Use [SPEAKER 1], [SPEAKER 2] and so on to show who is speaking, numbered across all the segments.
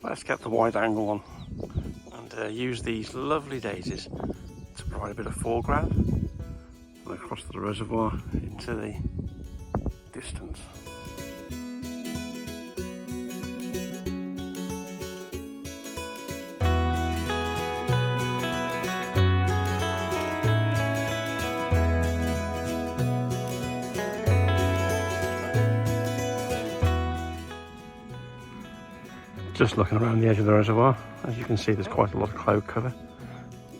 [SPEAKER 1] let's get the wide angle on and use these lovely daisies to provide a bit of foreground and across the reservoir into the distance. Just looking around the edge of the reservoir, as you can see there's quite a lot of cloud cover,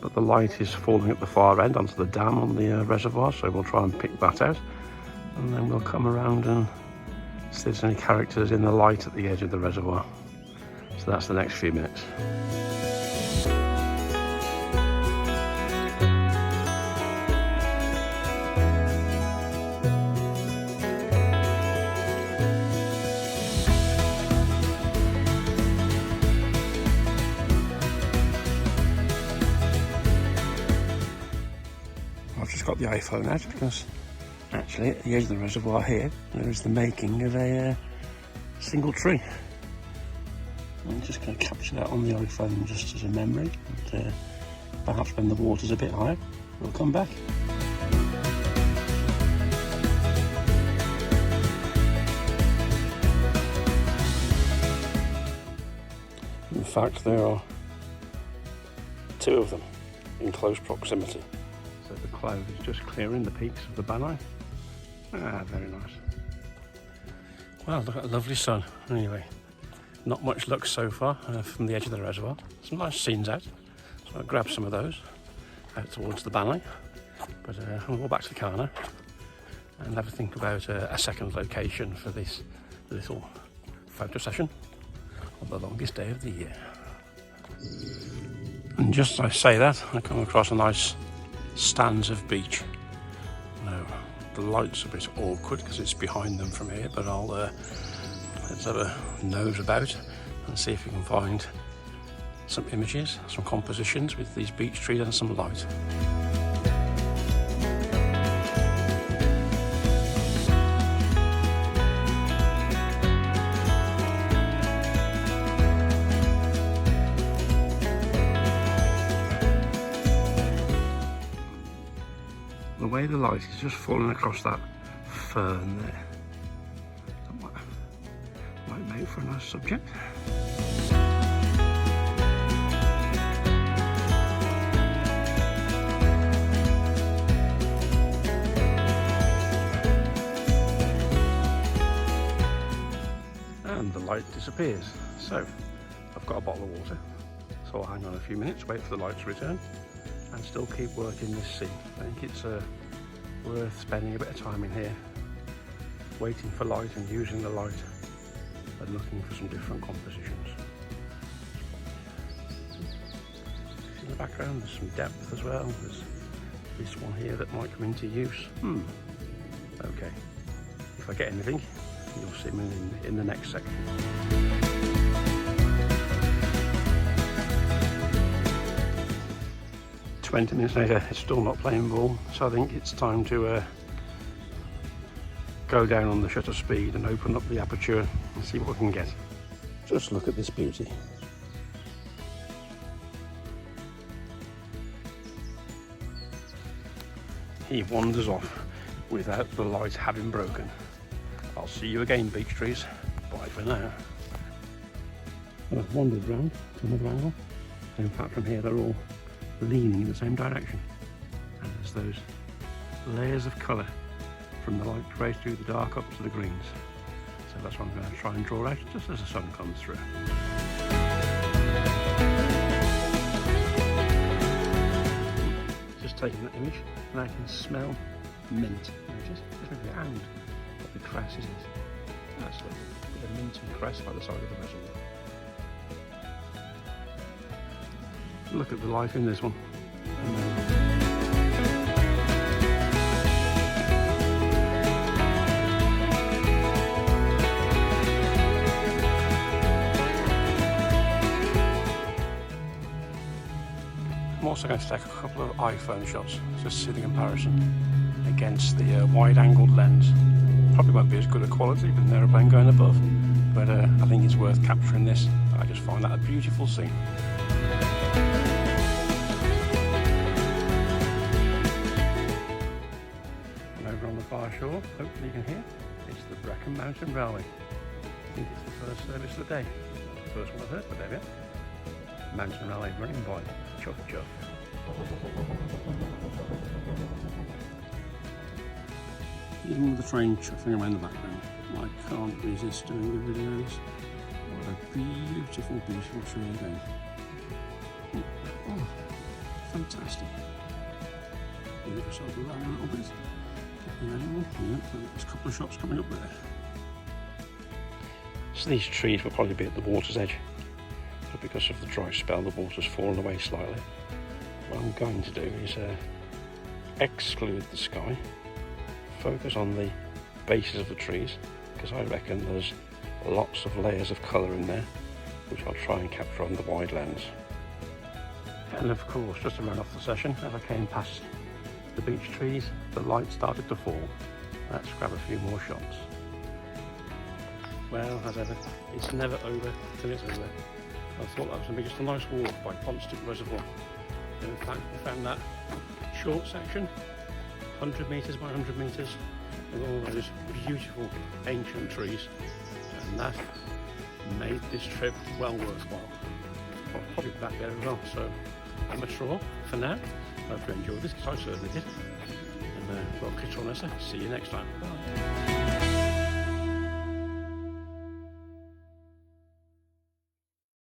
[SPEAKER 1] but the light is falling at the far end onto the dam on the reservoir, so we'll try and pick that out, and then we'll come around and see if there's any characters in the light at the edge of the reservoir. So that's the next few minutes. I've just got the iPhone out because actually at the edge of the reservoir here there is the making of a single tree. I'm just going to capture that on the iPhone just as a memory, and perhaps when the water's a bit higher we'll come back. In fact there are two of them in close proximity. So the cloud is just clearing the peaks of the Banai. Ah, very nice. Well, look at the lovely sun. Anyway, not much luck so far from the edge of the reservoir. Some nice scenes out, so I'll grab some of those out towards the Banai. But I'll go back to the car now and have a think about a second location for this little photo session on the longest day of the year. And just as I say that, I come across a nice stands of beach. Now, the light's a bit awkward because it's behind them from here, but let's have a nose about and see if we can find some images, some compositions with these beech trees and some light. The way the light is just falling across that fern there, that might make for a nice subject. And the light disappears. So I've got a bottle of water, so I'll hang on a few minutes, wait for the light to return, and still keep working this scene. I think it's worth spending a bit of time in here, waiting for light and using the light and looking for some different compositions. In the background there's some depth as well. There's this one here that might come into use. Okay, if I get anything, you'll see me in the next section. 20 minutes later, it's still not playing ball, so I think it's time to go down on the shutter speed and open up the aperture and see what we can get. Just look at this beauty. He wanders off without the light having broken. I'll see you again, beech trees. Bye for now. Well, I've wandered round to another angle. In fact, from here they're all leaning in the same direction, and there's those layers of colour from the light right through the dark up to the greens. So that's what I'm going to try and draw out just as the sun comes through. Just taking that image and I can smell mint. Just around what the cress is. That's a bit of mint and cress by the side of the reservoir. Look at the light in this one. I'm also going to take a couple of iPhone shots just to see the comparison against the wide-angled lens. Probably won't be as good a quality with an aeroplane going above, but I think it's worth capturing this I just find that a beautiful scene. And over on the far shore, hopefully you can hear, it's the Brecon Mountain Railway. I think it's the first service of the day. The first one I've heard, but there we are. Mountain Railway running by. Chuff chuff. Even with the train chuffing around the background, I can't resist doing the videos. What a beautiful, beautiful tree again. Oh, fantastic. Move yourself around a little bit. Get the animal. Yep, there's a couple of shops coming up there. So these trees will probably be at the water's edge, but because of the dry spell, the water's fallen away slightly. What I'm going to do is exclude the sky, focus on the bases of the trees, because I reckon there's lots of layers of colour in there, which I'll try and capture on the wide lens. And of course, just to run off the session, as I came past the beech trees, the light started to fall. Let's grab a few more shots. Well, as ever, it's never over till it's over. I thought that was going to be just a nice walk by Pontsticill reservoir. And in fact, we found that short section, 100 metres by 100 metres, with all those beautiful ancient trees, and that made this trip well worthwhile. I'll probably be back there as well, so I'm a straw for now. I hope you enjoyed this, because I certainly did. And well, catch you on later. See you next time. Bye.